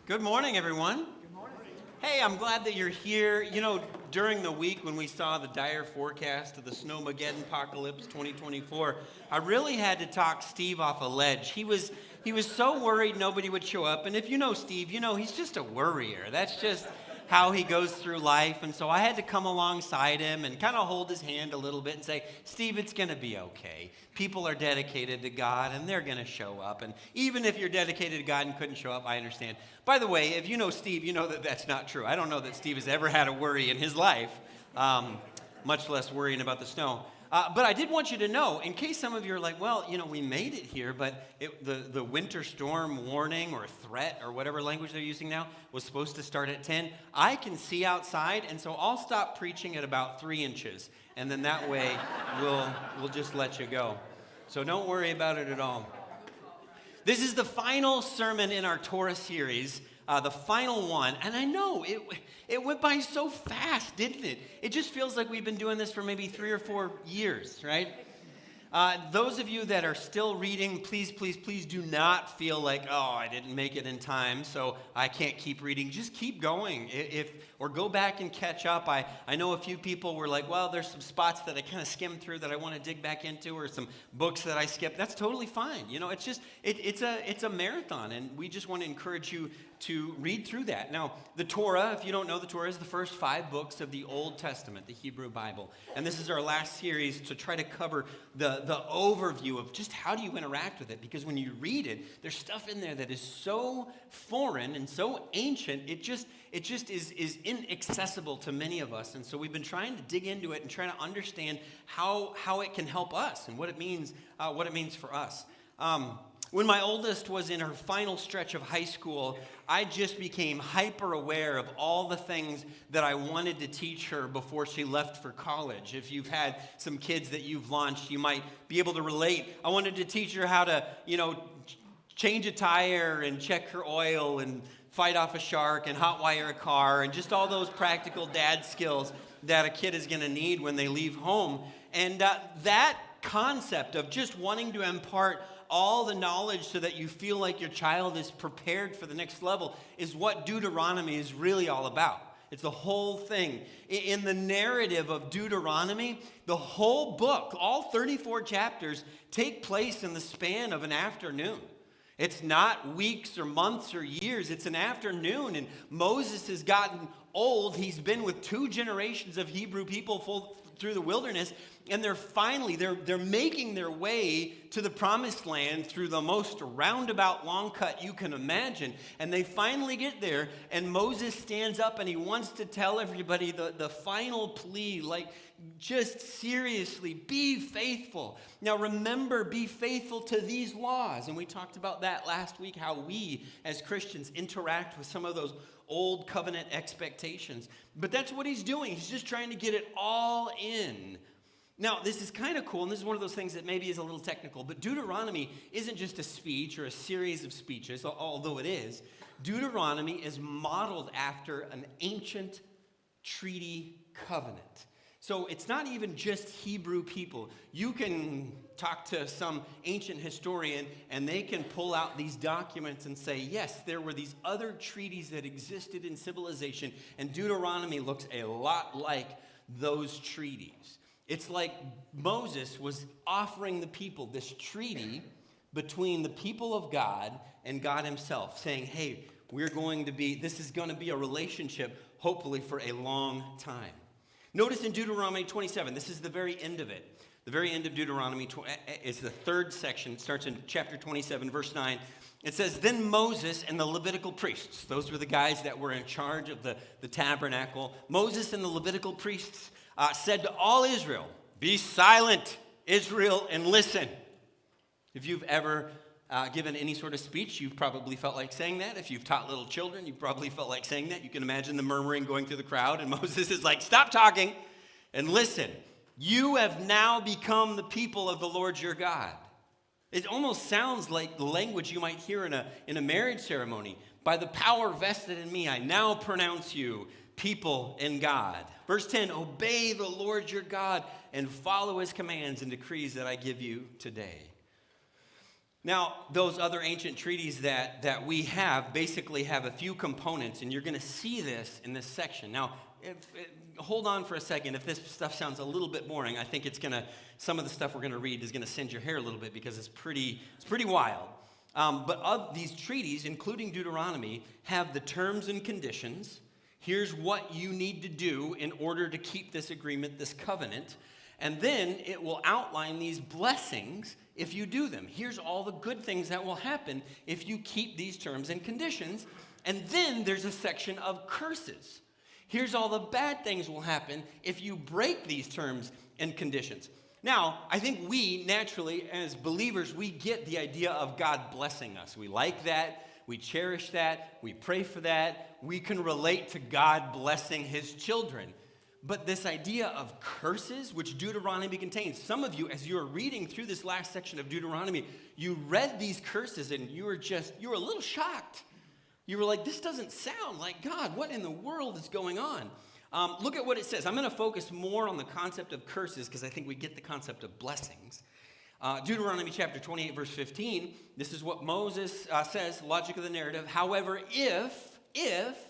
Good morning, everyone. Good morning. Hey, I'm glad that you're here. You know, during the week when we saw the dire forecast of the Snowmageddon apocalypse 2024, I really had to talk Steve off a ledge. He was so worried nobody would show up. And if you know Steve, you know he's just a worrier. That's just how he goes through life. And so I had to come alongside him and kind of hold his hand a little bit and say, Steve, it's going to be okay. People are dedicated to God and they're going to show up. And even if you're dedicated to God and couldn't show up, I understand. By the way, if you know Steve, you know that that's not true. I don't know that Steve has ever had a worry in his life, much less worrying about the snow. But I did want you to know, in case some of you are like, well, you know, we made it here, but the winter storm warning or threat or whatever language they're using now was supposed to start at 10. I can see outside, and so I'll stop preaching at about 3 inches, and then that way we'll just let you go. So don't worry about it at all. This is the final sermon in our Torah series, the final one, and I know it went by so fast, didn't it? It just feels like we've been doing this for maybe 3 or 4 years, right? Those of you that are still reading, please do not feel like, oh, I didn't make it in time, so I can't keep reading. Just keep going, or go back and catch up. I know a few people were like, well, there's some spots that I kind of skimmed through that I want to dig back into, or some books that I skipped. That's totally fine. You know, it's just it's a marathon, and we just want to encourage you to read through that. Now, the Torah, if you don't know, the Torah is the first 5 books of the Old Testament, the Hebrew Bible. And this is our last series to try to cover the overview of just how do you interact with it. Because when you read it, there's stuff in there that is so foreign and so ancient, it just is inaccessible to many of us. And so we've been trying to dig into it and trying to understand how it can help us and what it means for us. When my oldest was in her final stretch of high school, I just became hyper aware of all the things that I wanted to teach her before she left for college. If you've had some kids that you've launched, you might be able to relate. I wanted to teach her how to, change a tire and check her oil and fight off a shark and hotwire a car and just all those practical dad skills that a kid is going to need when they leave home. And that concept of just wanting to impart all the knowledge so that you feel like your child is prepared for the next level is what Deuteronomy is really all about. It's the whole thing. In the narrative of Deuteronomy, the whole book, all 34 chapters, take place in the span of an afternoon. It's not weeks or months or years. It's an afternoon, and Moses has gotten old. He's been with 2 generations of Hebrew people through the wilderness, and they're making their way to the promised land through the most roundabout long cut you can imagine. And they finally get there, and Moses stands up and he wants to tell everybody the final plea, like, just seriously, be faithful. Now remember, be faithful to these laws. And we talked about that last week, how we as Christians interact with some of those old covenant expectations. But that's what he's doing. He's just trying to get it all in. Now, this is kind of cool, and this is one of those things that maybe is a little technical, but Deuteronomy isn't just a speech or a series of speeches, although it is. Deuteronomy is modeled after an ancient treaty covenant. So it's not even just Hebrew people. You can talk to some ancient historian, and they can pull out these documents and say, yes, there were these other treaties that existed in civilization, and Deuteronomy looks a lot like those treaties. It's like Moses was offering the people this treaty between the people of God and God himself, saying, hey, this is going to be a relationship, hopefully for a long time. Notice in Deuteronomy 27, this is the very end of it. The very end of Deuteronomy is the 3rd section. It starts in chapter 27, verse 9. It says, then Moses and the Levitical priests, those were the guys that were in charge of the tabernacle. Moses and the Levitical priests said to all Israel, be silent, Israel, and listen. If you've ever given any sort of speech, you've probably felt like saying that. If you've taught little children, you've probably felt like saying that. You can imagine the murmuring going through the crowd, and Moses is like, stop talking and listen. You have now become the people of the Lord your God. It almost sounds like the language you might hear in a marriage ceremony. By the power vested in me, I now pronounce you people in God. Verse 10, obey the Lord your God and follow his commands and decrees that I give you today. Now, those other ancient treaties that we have basically have a few components, and you're going to see this in this section. Now, hold on for a second. If this stuff sounds a little bit boring, I think some of the stuff we're going to read is going to send your hair a little bit because it's pretty wild. But of these treaties, including Deuteronomy, have the terms and conditions. Here's what you need to do in order to keep this agreement, this covenant. And then it will outline these blessings if you do them. Here's all the good things that will happen if you keep these terms and conditions. And then there's a section of curses. Here's all the bad things will happen if you break these terms and conditions. Now, I think we naturally, as believers, we get the idea of God blessing us. We like that. We cherish that. We pray for that. We can relate to God blessing his children. But this idea of curses, which Deuteronomy contains, some of you, as you were reading through this last section of Deuteronomy, you read these curses and you were a little shocked. You were like, this doesn't sound like God. What in the world is going on? Look at what it says. I'm going to focus more on the concept of curses because I think we get the concept of blessings. Deuteronomy chapter 28, verse 15, this is what Moses says, logic of the narrative. However, if,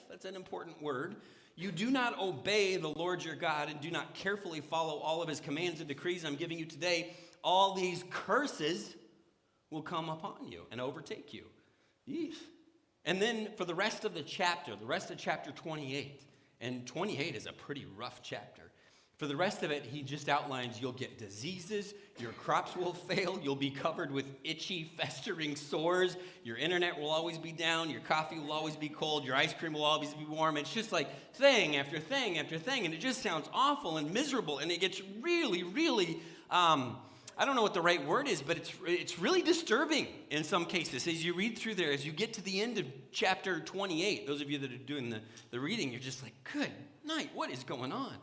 that's an important word, you do not obey the Lord your God and do not carefully follow all of his commands and decrees I'm giving you today, all these curses will come upon you and overtake you. Yeesh. And then for the rest of chapter 28, and 28 is a pretty rough chapter. For the rest of it, he just outlines you'll get diseases, your crops will fail, you'll be covered with itchy, festering sores, your internet will always be down, your coffee will always be cold, your ice cream will always be warm. It's just like thing after thing after thing, and it just sounds awful and miserable, and it gets really, really, I don't know what the right word is, but it's really disturbing in some cases. As you read through there, as you get to the end of chapter 28, those of you that are doing the reading, you're just like, good night, what is going on?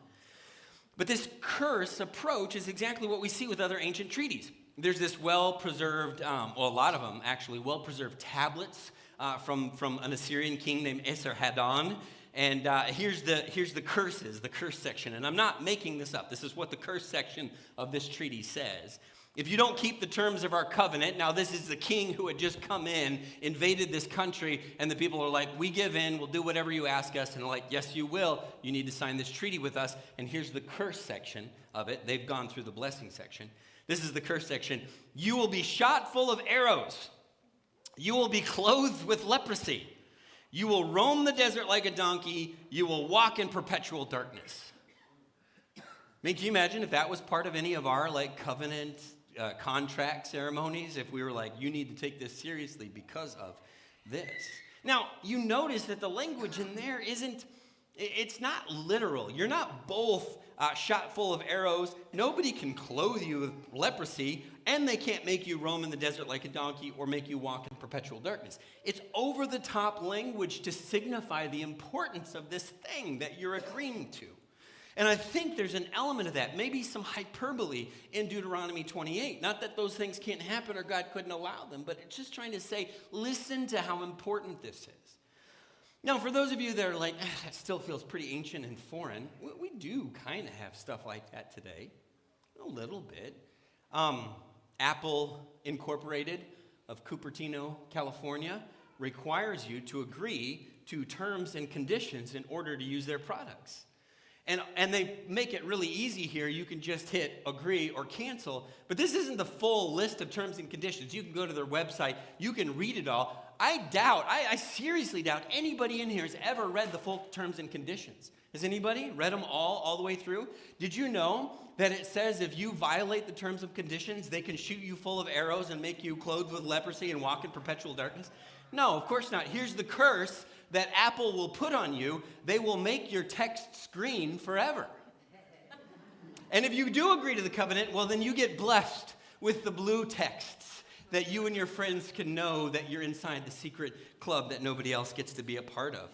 But this curse approach is exactly what we see with other ancient treaties. There's this well-preserved, a lot of them actually, well-preserved tablets from an Assyrian king named Esarhaddon. And here's the curses, the curse section. And I'm not making this up. This is what the curse section of this treaty says. If you don't keep the terms of our covenant, now this is the king who had just come in, invaded this country, and the people are like, we give in, we'll do whatever you ask us. And they're like, yes, you will. You need to sign this treaty with us. And here's the curse section of it. They've gone through the blessing section. This is the curse section. You will be shot full of arrows. You will be clothed with leprosy. You will roam the desert like a donkey. You will walk in perpetual darkness. I mean, can you imagine if that was part of any of our covenant contract ceremonies, if we were like, you need to take this seriously because of this. Now, you notice that the language in there it's not literal. You're not both shot full of arrows. Nobody can clothe you with leprosy, and they can't make you roam in the desert like a donkey or make you walk in perpetual darkness. It's over-the-top language to signify the importance of this thing that you're agreeing to. And I think there's an element of that, maybe some hyperbole in Deuteronomy 28. Not that those things can't happen or God couldn't allow them, but it's just trying to say, listen to how important this is. Now, for those of you that are like, that still feels pretty ancient and foreign, we do kind of have stuff like that today, a little bit. Apple Incorporated of Cupertino, California, requires you to agree to terms and conditions in order to use their products. And they make it really easy here. You can just hit agree or cancel. But this isn't the full list of terms and conditions. You can go to their website. You can read it all. I seriously doubt anybody in here has ever read the full terms and conditions. Has anybody read them all the way through? Did you know that it says if you violate the terms and conditions, they can shoot you full of arrows and make you clothed with leprosy and walk in perpetual darkness? No, of course not. Here's the curse that Apple will put on you. They will make your text green forever. And if you do agree to the covenant, well, then you get blessed with the blue texts that you and your friends can know that you're inside the secret club that nobody else gets to be a part of.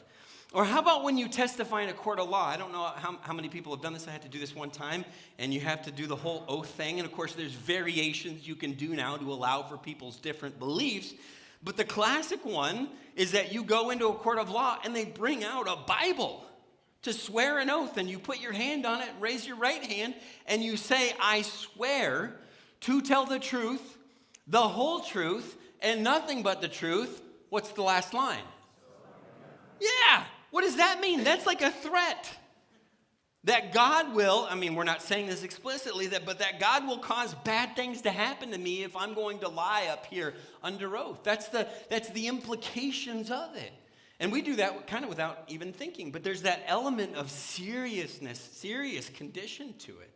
Or how about when you testify in a court of law? I don't know how many people have done this. I had to do this one time, and you have to do the whole oath thing. And of course, there's variations you can do now to allow for people's different beliefs. But the classic one is that you go into a court of law and they bring out a Bible to swear an oath, and you put your hand on it, raise your right hand, and you say, I swear to tell the truth, the whole truth, and nothing but the truth. What's the last line? Yeah. What does that mean? That's like a threat. That God will, we're not saying this explicitly, but that God will cause bad things to happen to me if I'm going to lie up here under oath. That's the implications of it. And we do that kind of without even thinking. But there's that element of seriousness, serious condition to it.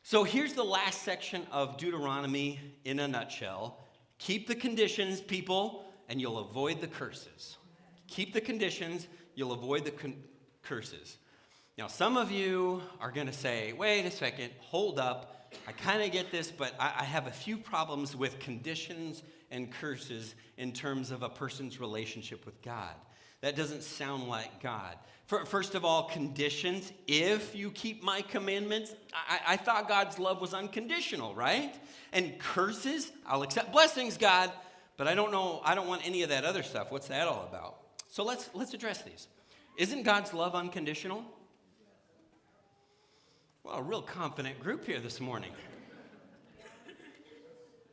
So here's the last section of Deuteronomy in a nutshell. Keep the conditions, people, and you'll avoid the curses. Keep the conditions, you'll avoid the curses. Now, some of you are going to say, wait a second, hold up. I kind of get this, but I have a few problems with conditions and curses in terms of a person's relationship with God. That doesn't sound like God. First of all, conditions. If you keep my commandments, I thought God's love was unconditional, right? And curses, I'll accept blessings, God, but I don't want any of that other stuff. What's that all about? So let's address these. Isn't God's love unconditional? Well, a real confident group here this morning.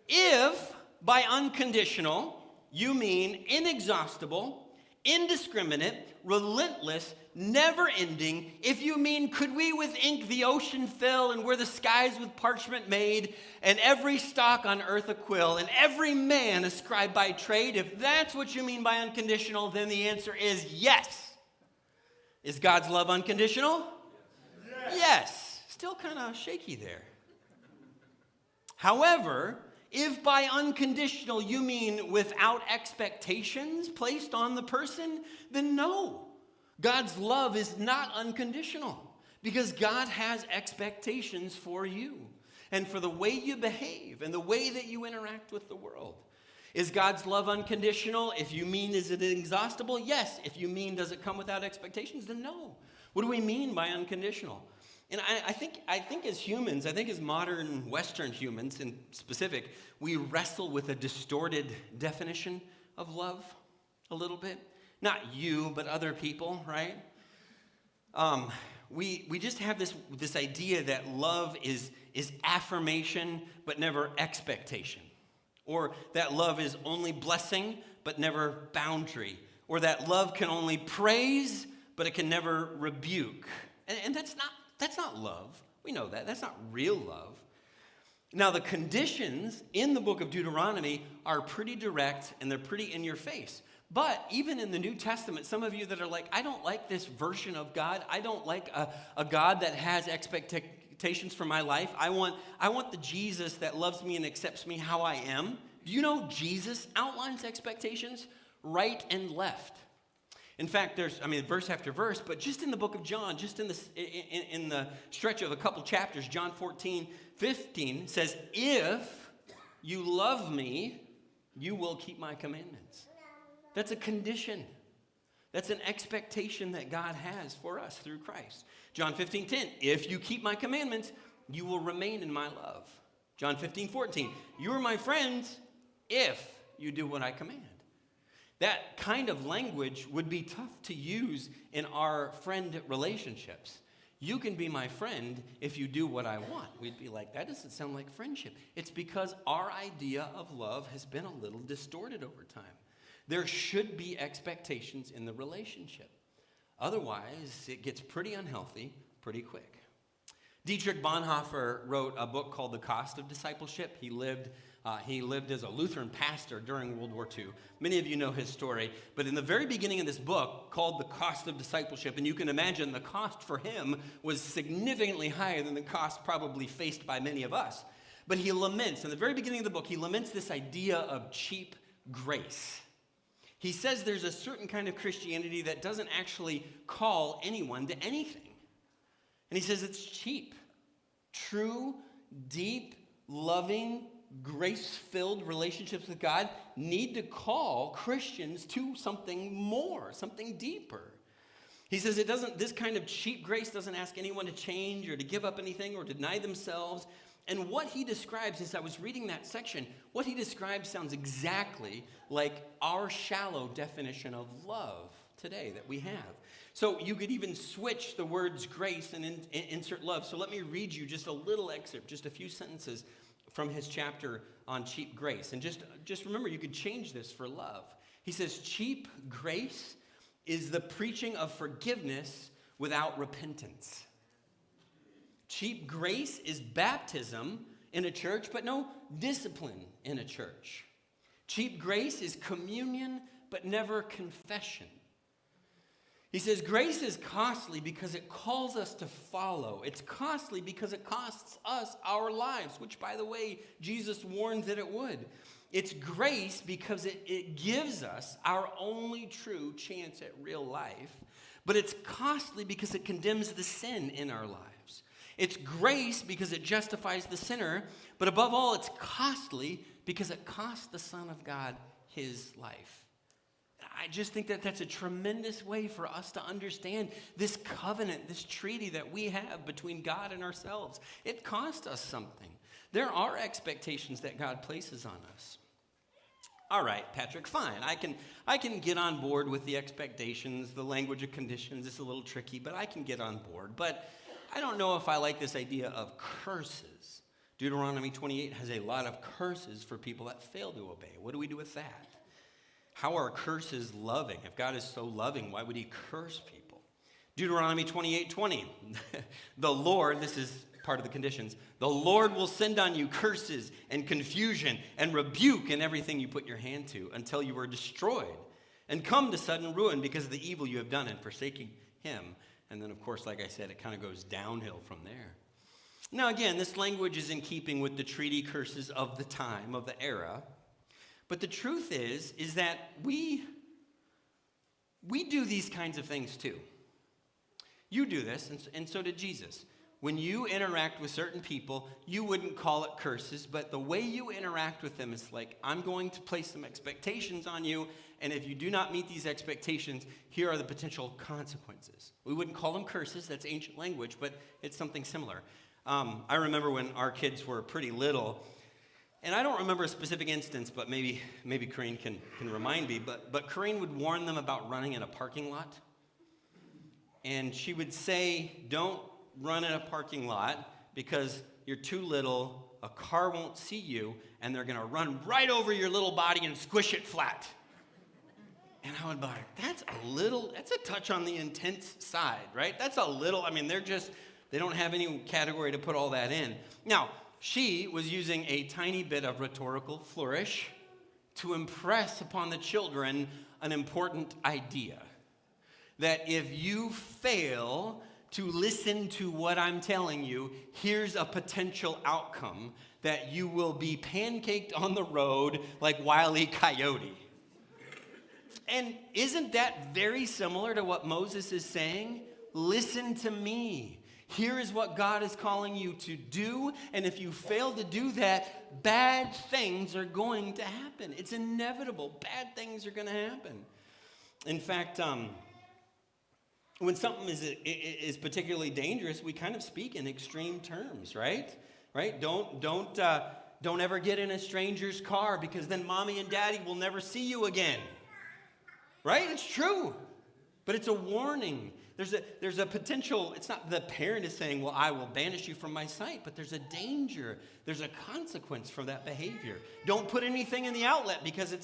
If by unconditional you mean inexhaustible, indiscriminate, relentless, never-ending, if you mean could we with ink the ocean fill and were the skies with parchment made and every stalk on earth a quill and every man a scribe by trade, if that's what you mean by unconditional, then the answer is yes. Is God's love unconditional? Yes. Still kind of shaky there. However, if by unconditional you mean without expectations placed on the person, then no. God's love is not unconditional because God has expectations for you and for the way you behave and the way that you interact with the world. Is God's love unconditional? If you mean, is it inexhaustible? Yes. If you mean, does it come without expectations? Then no. What do we mean by unconditional? And I think as humans, as modern Western humans in specific, we wrestle with a distorted definition of love a little bit. Not you, but other people, right? We just have this idea that love is affirmation, but never expectation. Or that love is only blessing, but never boundary. Or that love can only praise, but it can never rebuke. And that's not love. We know that. That's not real love. Now, the conditions in the book of Deuteronomy are pretty direct and they're pretty in your face. But even in the New Testament, some of you that are like, I don't like this version of God. I don't like a God that has expectations for my life. I want the Jesus that loves me and accepts me how I am. Do you know Jesus outlines expectations right and left? In fact, there's, verse after verse, but just in the book of John, just in the stretch of a couple chapters, John 14:15 says, if you love me, you will keep my commandments. That's a condition. That's an expectation that God has for us through Christ. John 15:10, if you keep my commandments, you will remain in my love. John 15:14, you are my friends if you do what I command. That kind of language would be tough to use in our friend relationships. You can be my friend if you do what I want. We'd be like, that doesn't sound like friendship. It's because our idea of love has been a little distorted over time. There should be expectations in the relationship. Otherwise, it gets pretty unhealthy pretty quick. Dietrich Bonhoeffer wrote a book called The Cost of Discipleship. He lived as a Lutheran pastor during World War II. Many of you know his story. But in the very beginning of this book, called The Cost of Discipleship, and you can imagine the cost for him was significantly higher than the cost probably faced by many of us. But he laments, in the very beginning of the book, he laments this idea of cheap grace. He says there's a certain kind of Christianity that doesn't actually call anyone to anything. And he says it's cheap. True, deep, loving, grace-filled relationships with God need to call Christians to something more, something deeper. He says this kind of cheap grace doesn't ask anyone to change or to give up anything or deny themselves. And what he describes, as I was reading that section, what he describes sounds exactly like our shallow definition of love today that we have. So you could even switch the words grace and insert love. So let me read you just a little excerpt, just a few sentences from his chapter on cheap grace. And just remember, you could change this for love. He says, cheap grace is the preaching of forgiveness without repentance. Cheap grace is baptism in a church, but no discipline in a church. Cheap grace is communion, but never confession. He says grace is costly because it calls us to follow. It's costly because it costs us our lives, which, by the way, Jesus warned that it would. It's grace because it gives us our only true chance at real life. But it's costly because it condemns the sin in our lives. It's grace because it justifies the sinner. But above all, it's costly because it cost the Son of God his life. I just think that that's a tremendous way for us to understand this covenant, this treaty that we have between God and ourselves. It cost us something. There are expectations that God places on us. All right, Patrick, fine. I can get on board with the expectations, the language of conditions. It's a little tricky, but I can get on board. But I don't know if I like this idea of curses. Deuteronomy 28 has a lot of curses for people that fail to obey. What do we do with that? How are curses loving? If God is so loving, why would he curse people? Deuteronomy 28:20. The Lord, this is part of the conditions, the Lord will send on you curses and confusion and rebuke in everything you put your hand to until you are destroyed and come to sudden ruin because of the evil you have done in forsaking him. And then, of course, like I said, it kind of goes downhill from there. Now, again, this language is in keeping with the treaty curses of the time, of the era. But the truth is that we do these kinds of things too. You do this, and so did Jesus. When you interact with certain people, you wouldn't call it curses, but the way you interact with them is like, I'm going to place some expectations on you, and if you do not meet these expectations, here are the potential consequences. We wouldn't call them curses, that's ancient language, but it's something similar. I remember when our kids were pretty little, and I don't remember a specific instance, but maybe Corrine can remind me, but Corrine would warn them about running in a parking lot. And she would say, don't run in a parking lot because you're too little, a car won't see you, and they're going to run right over your little body and squish it flat. And I would be like, that's a touch on the intense side, right? That's a little, they don't have any category to put all that in. Now, she was using a tiny bit of rhetorical flourish to impress upon the children an important idea. That if you fail to listen to what I'm telling you, here's a potential outcome, that you will be pancaked on the road like Wile E. Coyote. And isn't that very similar to what Moses is saying? Listen to me. Here is what God is calling you to do, and if you fail to do that, bad things are going to happen. It's inevitable. Bad things are going to happen. In fact, when something is particularly dangerous, we kind of speak in extreme terms, right? Right? Don't ever get in a stranger's car because then mommy and daddy will never see you again. Right? It's true. But it's a warning. There's a potential, it's not the parent is saying, well, I will banish you from my sight, but there's a danger. There's a consequence for that behavior. Don't put anything in the outlet because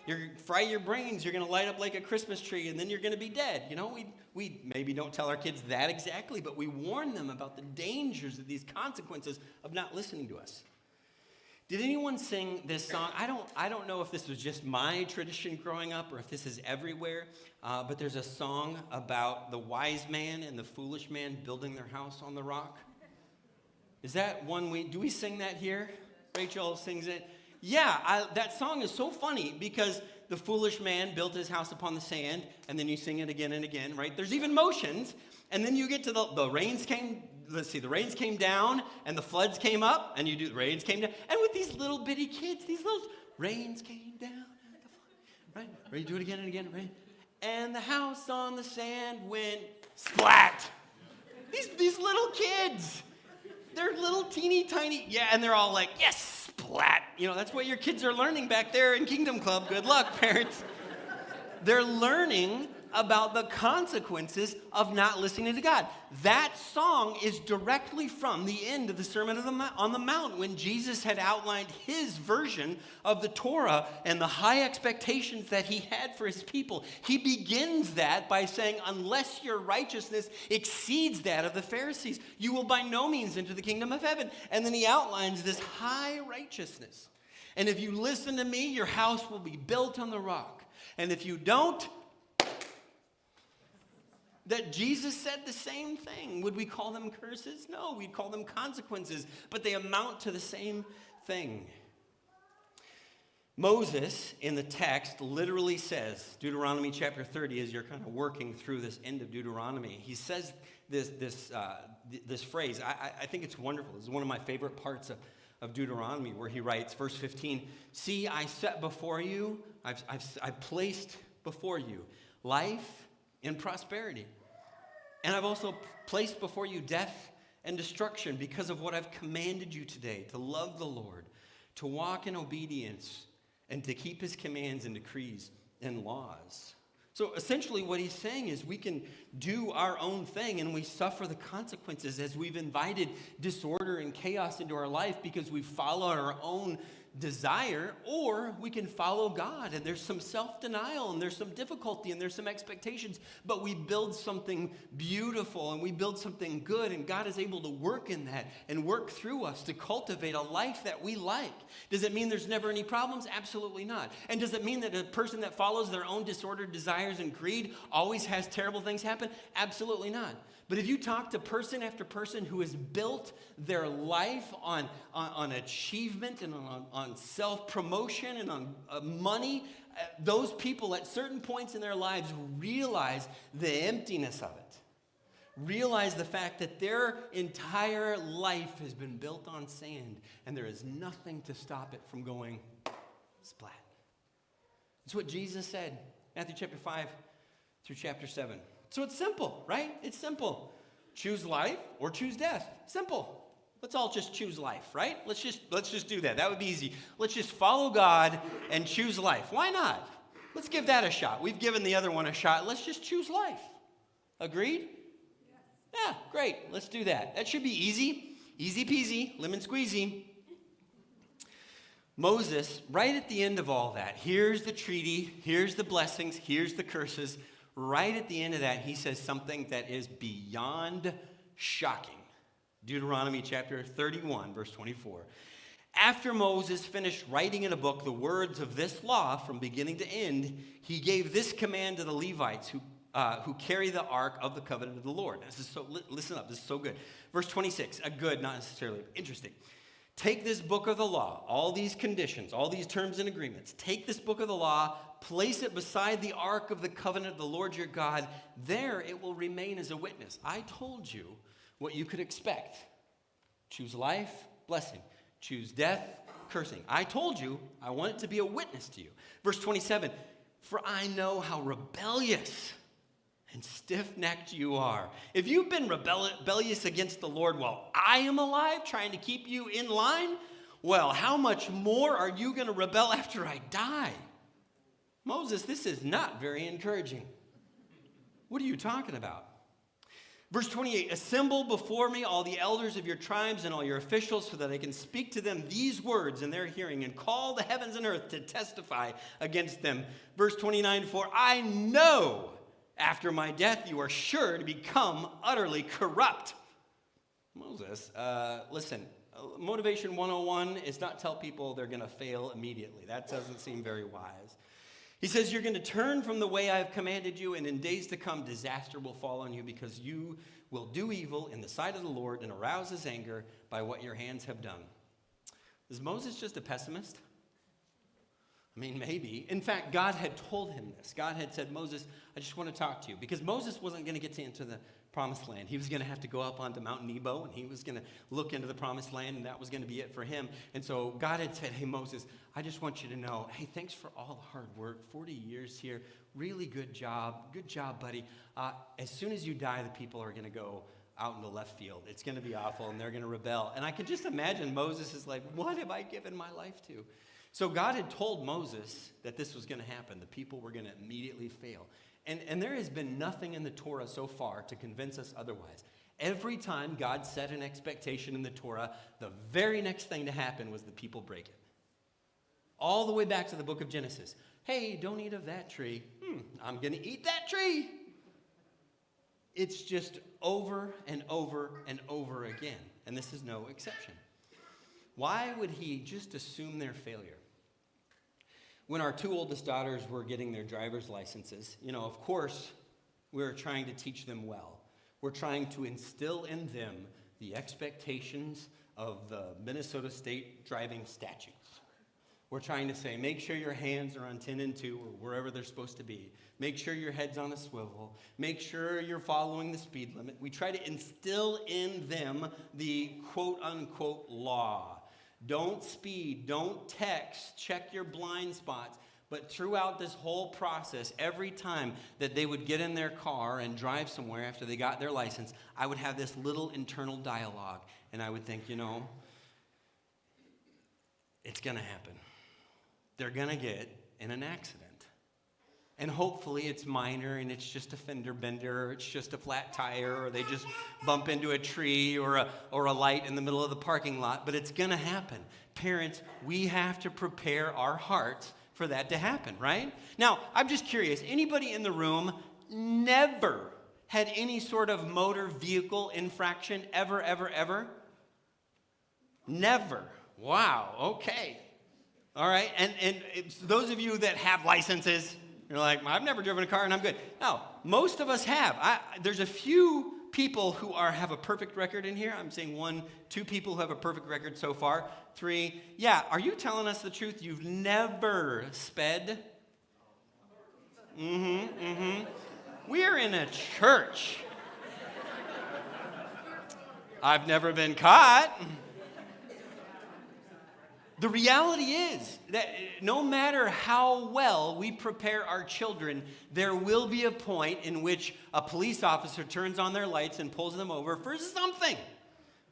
you're fry your brains, you're going to light up like a Christmas tree, and then you're going to be dead. You know, we maybe don't tell our kids that exactly, but we warn them about the dangers of these consequences of not listening to us. Did anyone sing this song? I don't know if this was just my tradition growing up or if this is everywhere, but there's a song about the wise man and the foolish man building their house on the rock. Is that one do we sing that here? Rachel sings it. Yeah, that song is so funny because the foolish man built his house upon the sand, and then you sing it again and again, right? There's even motions, and then you get to the rains came. Let's see, the rains came down and the floods came up, and the rains came down. And with these little bitty kids, these little rains came down, and the flood, right? Ready to do it again and again, right? And the house on the sand went splat. These little kids, they're little teeny tiny, yeah, and they're all like, yes, splat. You know, that's what your kids are learning back there in Kingdom Club. Good luck, parents. They're learning about the consequences of not listening to God. That song is directly from the end of the Sermon on the Mount, when Jesus had outlined his version of the Torah and the high expectations that he had for his people. He begins that by saying, unless your righteousness exceeds that of the Pharisees, you will by no means enter the kingdom of heaven. And then he outlines this high righteousness. And if you listen to me, your house will be built on the rock. And if you don't, that Jesus said the same thing. Would we call them curses? No, we'd call them consequences, but they amount to the same thing. Moses in the text literally says, Deuteronomy chapter 30, as you're kind of working through this end of Deuteronomy, he says this phrase. I think it's wonderful. This is one of my favorite parts of Deuteronomy, where he writes, verse 15, see, I set before you, I've placed before you life and prosperity. And I've also placed before you death and destruction because of what I've commanded you today, to love the Lord, to walk in obedience, and to keep his commands and decrees and laws. So essentially what he's saying is we can do our own thing and we suffer the consequences as we've invited disorder and chaos into our life because we follow our own desire, or we can follow God, and there's some self-denial and there's some difficulty and there's some expectations, but we build something beautiful and we build something good, and God is able to work in that and work through us to cultivate a life that we like. Does it mean there's never any problems? Absolutely not. And does it mean that a person that follows their own disordered desires and greed always has terrible things happen? Absolutely not. But if you talk to person after person who has built their life on achievement and on self-promotion and on money, those people at certain points in their lives realize the emptiness of it. Realize the fact that their entire life has been built on sand, and there is nothing to stop it from going splat. It's what Jesus said, Matthew chapter 5 through chapter 7. So it's simple, right? It's simple. Choose life or choose death. Simple. Let's all just choose life, right? Let's just do that. That would be easy. Let's just follow God and choose life. Why not? Let's give that a shot. We've given the other one a shot. Let's just choose life. Agreed? Yeah, great. Let's do that. That should be easy. Easy peasy, lemon squeezy. Moses, right at the end of all that, here's the treaty, here's the blessings, here's the curses. Right at the end of that, he says something that is beyond shocking. Deuteronomy chapter 31, verse 24. After Moses finished writing in a book the words of this law from beginning to end, he gave this command to the Levites who carry the ark of the covenant of the Lord. Listen up, this is so good. Verse 26, good, not necessarily interesting. Take this book of the law, all these conditions, all these terms and agreements. Take this book of the law, place it beside the ark of the covenant of the Lord your God. There it will remain as a witness. I told you what you could expect. Choose life, blessing. Choose death, cursing. I told you I want it to be a witness to you. Verse 27, for I know how rebellious and stiff-necked you are. If you've been rebellious against the Lord while I am alive, trying to keep you in line, well, how much more are you going to rebel after I die? Moses, this is not very encouraging. What are you talking about? Verse 28, assemble before me all the elders of your tribes and all your officials so that I can speak to them these words in their hearing and call the heavens and earth to testify against them. Verse 29, for I know after my death, you are sure to become utterly corrupt. Moses, listen, Motivation 101 is not tell people they're going to fail immediately. That doesn't seem very wise. He says, you're going to turn from the way I have commanded you, and in days to come, disaster will fall on you because you will do evil in the sight of the Lord and arouse his anger by what your hands have done. Is Moses just a pessimist? I mean, maybe. In fact, God had told him this. God had said, Moses, I just want to talk to you. Because Moses wasn't going to get into the promised land. He was going to have to go up onto Mount Nebo, and he was going to look into the promised land, and that was going to be it for him. And so God had said, hey, Moses, I just want you to know, hey, thanks for all the hard work, 40 years here, really good job, buddy. As soon as you die, the people are going to go out in the left field. It's going to be awful, and they're going to rebel. And I can just imagine Moses is like, what have I given my life to? So God had told Moses that this was going to happen. The people were going to immediately fail. And there has been nothing in the Torah so far to convince us otherwise. Every time God set an expectation in the Torah, the very next thing to happen was the people break it. All the way back to the book of Genesis. Hey, don't eat of that tree. I'm going to eat that tree. It's just over and over and over again. And this is no exception. Why would he just assume their failure? When our two oldest daughters were getting their driver's licenses, of course, we were trying to teach them well. We're trying to instill in them the expectations of the Minnesota State driving statutes. We're trying to say, make sure your hands are on 10 and 2 or wherever they're supposed to be. Make sure your head's on a swivel. Make sure you're following the speed limit. We try to instill in them the quote-unquote law. Don't speed, don't text, check your blind spots. But throughout this whole process, every time that they would get in their car and drive somewhere after they got their license, I would have this little internal dialogue. And I would think, it's going to happen. They're going to get in an accident. And hopefully it's minor and it's just a fender bender or it's just a flat tire or they just bump into a tree or a light in the middle of the parking lot. But it's going to happen. Parents, we have to prepare our hearts for that to happen, right? Now, I'm just curious. Anybody in the room never had any sort of motor vehicle infraction ever, ever, ever? Never. Wow, okay. All right, and it's those of you that have licenses, you're like, I've never driven a car and I'm good. No, most of us have. There's a few people who have a perfect record in here. I'm saying 1, 2 people who have a perfect record so far. 3, yeah, are you telling us the truth? You've never sped? We're in a church. I've never been caught. The reality is that no matter how well we prepare our children, there will be a point in which a police officer turns on their lights and pulls them over for something.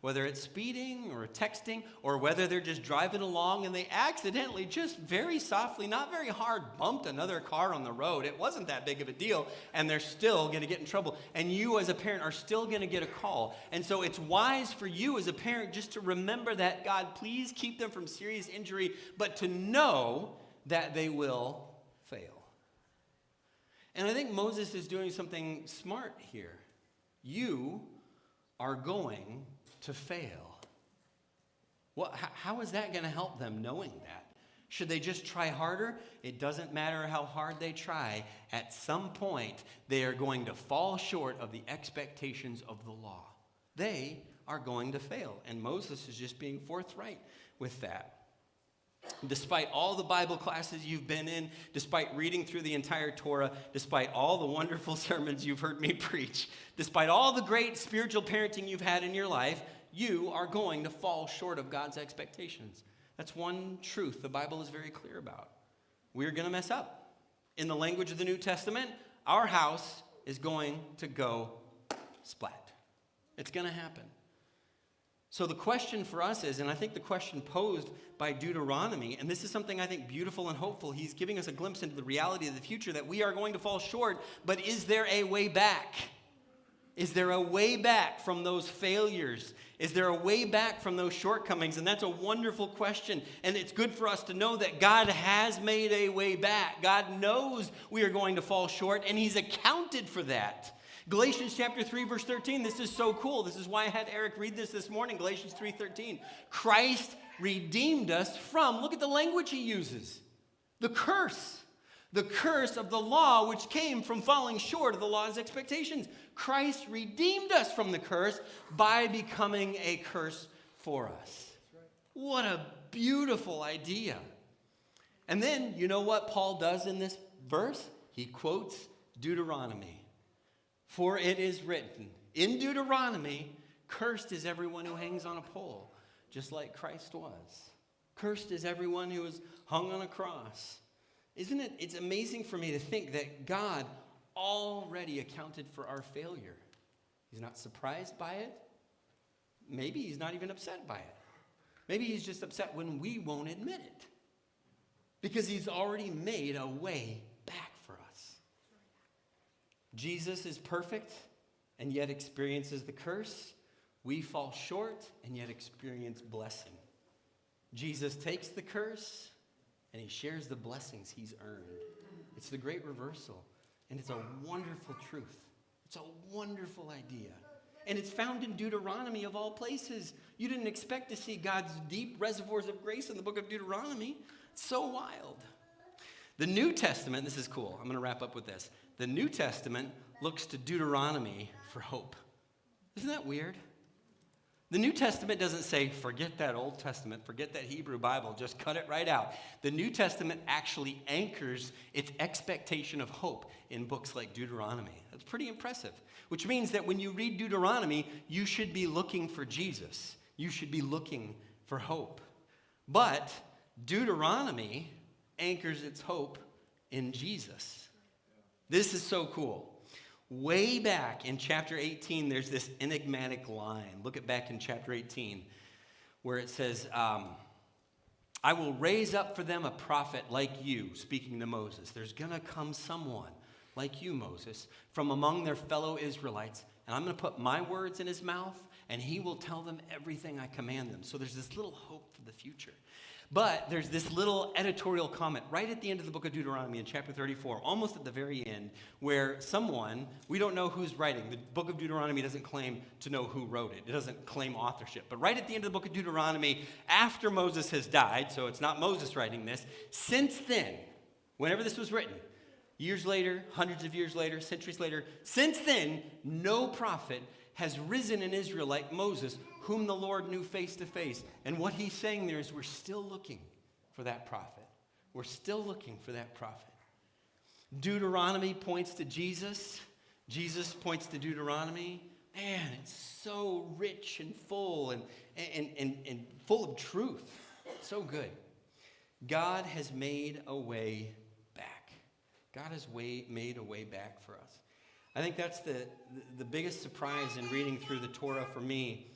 Whether it's speeding or texting or whether they're just driving along and they accidentally just very softly, not very hard, bumped another car on the road. It wasn't that big of a deal and they're still going to get in trouble. And you as a parent are still going to get a call. And so it's wise for you as a parent just to remember that, God, please keep them from serious injury, but to know that they will fail. And I think Moses is doing something smart here. You are going to fail. Well, how is that going to help them knowing that? Should they just try harder? It doesn't matter how hard they try. At some point, they are going to fall short of the expectations of the law. They are going to fail. And Moses is just being forthright with that. Despite all the Bible classes you've been in, despite reading through the entire Torah, despite all the wonderful sermons you've heard me preach, despite all the great spiritual parenting you've had in your life, you are going to fall short of God's expectations. That's one truth the Bible is very clear about. We're going to mess up. In the language of the New Testament, our house is going to go splat. It's going to happen. So the question for us is, and I think the question posed by Deuteronomy, and this is something I think beautiful and hopeful, he's giving us a glimpse into the reality of the future that we are going to fall short, but is there a way back? Is there a way back from those failures? Is there a way back from those shortcomings? And that's a wonderful question, and it's good for us to know that God has made a way back. God knows we are going to fall short, and he's accounted for that. Galatians chapter 3, verse 13, this is so cool. This is why I had Eric read this morning, Galatians 3:13. Christ redeemed us from, look at the language he uses, the curse of the law which came from falling short of the law's expectations. Christ redeemed us from the curse by becoming a curse for us. What a beautiful idea. And then, you know what Paul does in this verse? He quotes Deuteronomy. For it is written, in Deuteronomy, cursed is everyone who hangs on a pole, just like Christ was. Cursed is everyone who is hung on a cross. Isn't it? It's amazing for me to think that God already accounted for our failure. He's not surprised by it. Maybe he's not even upset by it. Maybe he's just upset when we won't admit it. Because he's already made a way back for us. Jesus is perfect and yet experiences the curse. We fall short and yet experience blessing. Jesus takes the curse and he shares the blessings he's earned. It's the great reversal, and it's a wonderful truth. It's a wonderful idea. And it's found in Deuteronomy of all places. You didn't expect to see God's deep reservoirs of grace in the book of Deuteronomy. It's so wild. The New Testament, this is cool. I'm going to wrap up with this. The New Testament looks to Deuteronomy for hope. Isn't that weird? The New Testament doesn't say, forget that Old Testament, forget that Hebrew Bible, just cut it right out. The New Testament actually anchors its expectation of hope in books like Deuteronomy. That's pretty impressive, which means that when you read Deuteronomy, you should be looking for Jesus. You should be looking for hope. But Deuteronomy anchors its hope in Jesus. This is so cool. Way back in chapter 18, there's this enigmatic line. Look at back in chapter 18, where it says, I will raise up for them a prophet like you, speaking to Moses. There's going to come someone like you, Moses, from among their fellow Israelites, and I'm going to put my words in his mouth, and he will tell them everything I command them. So there's this little hope for the future. But there's this little editorial comment right at the end of the book of Deuteronomy in chapter 34, almost at the very end, where someone, we don't know who's writing. The book of Deuteronomy doesn't claim to know who wrote it. It doesn't claim authorship. But right at the end of the book of Deuteronomy, after Moses has died, so it's not Moses writing this, since then, whenever this was written, years later, hundreds of years later, centuries later, since then, no prophet has risen in Israel like Moses, whom the Lord knew face to face. And what he's saying there is we're still looking for that prophet. We're still looking for that prophet. Deuteronomy points to Jesus. Jesus points to Deuteronomy. Man, it's so rich and full and full of truth. So good. God has made a way back. God has made a way back for us. I think that's the biggest surprise in reading through the Torah for me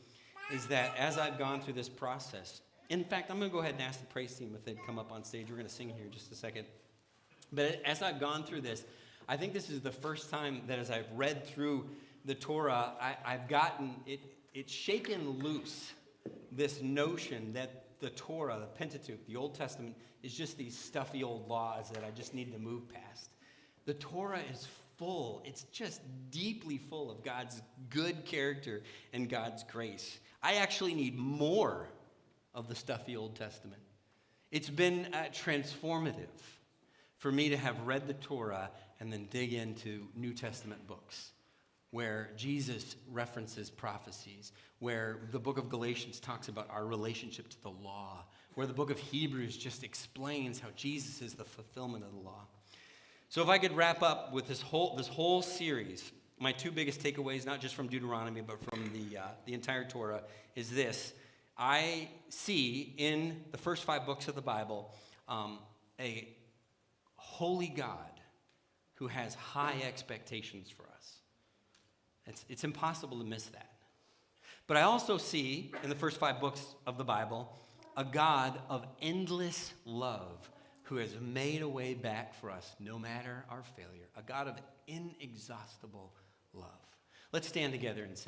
is that as I've gone through this process, in fact, I'm going to go ahead and ask the praise team if they'd come up on stage. We're going to sing here in just a second. But as I've gone through this, I think this is the first time that as I've read through the Torah, I've gotten it's shaken loose this notion that the Torah, the Pentateuch, the Old Testament, is just these stuffy old laws that I just need to move past. The Torah is full. It's just deeply full of God's good character and God's grace. I actually need more of the stuffy Old Testament. It's been transformative for me to have read the Torah and then dig into New Testament books where Jesus references prophecies, where the book of Galatians talks about our relationship to the law, where the book of Hebrews just explains how Jesus is the fulfillment of the law. So if I could wrap up with this whole series, my two biggest takeaways, not just from Deuteronomy, but from the entire Torah, is this. I see in the first 5 books of the Bible a holy God who has high expectations for us. It's impossible to miss that. But I also see in the first 5 books of the Bible a God of endless love who has made a way back for us no matter our failure, a God of inexhaustible love. Let's stand together and sing.